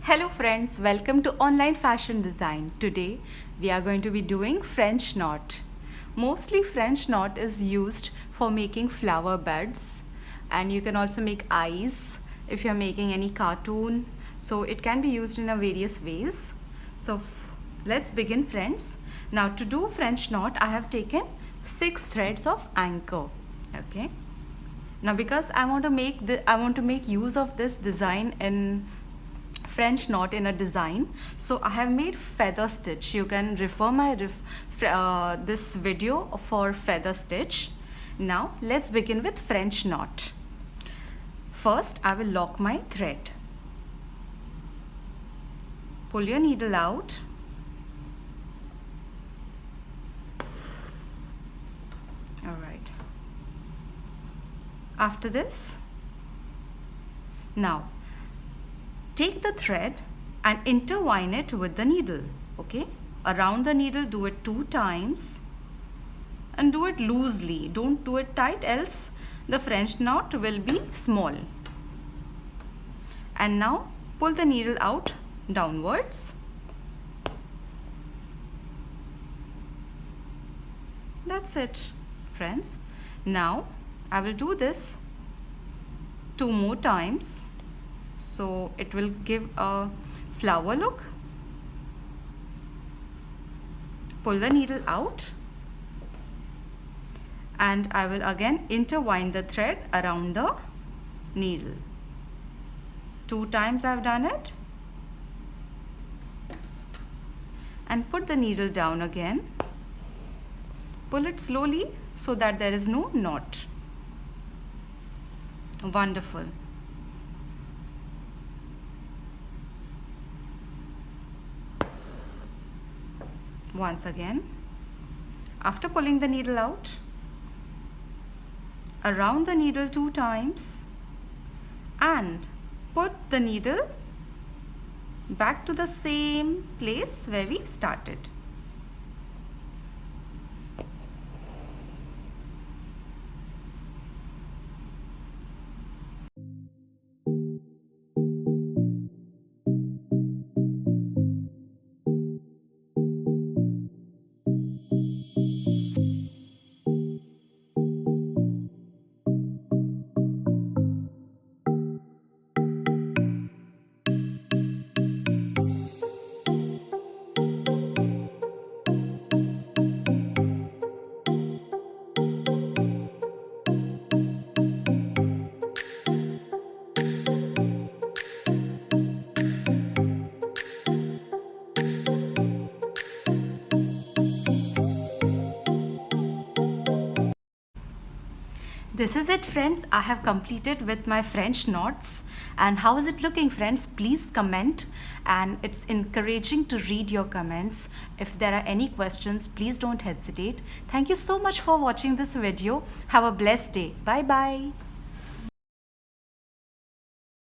Hello friends, welcome to Online Fashion Design. Today we are going to be doing French knot. Mostly French knot is used for making flower buds, and you can also make eyes if you're making any cartoon. So it can be used in a various ways. So let's begin friends. Now to do French knot I have taken 6 threads of anchor. Okay. Now because I want to make use of this design in French knot in a design, so I have made feather stitch. You can refer my this video for feather stitch. Now let's begin with French knot. First I will lock my thread. Pull your needle out. All right. After this, now take the thread and intertwine it with the needle. Okay, around the needle, do it 2 times and do it loosely. Don't do it tight, else the French knot will be small. And now pull the needle out downwards. That's it, friends. Now I will do this 2 more times, so it will give a flower look. Pull the needle out and I will again intertwine the thread around the needle. 2 times I've done it, and put the needle down again. Pull it slowly so that there is no knot. Wonderful. Once again, after pulling the needle out, around the needle 2 times and put the needle back to the same place where we started. This is it friends, I have completed with my French knots. And how is it looking friends? Please comment, and it's encouraging to read your comments. If there are any questions, please don't hesitate. Thank you so much for watching this video. Have a blessed day. Bye bye.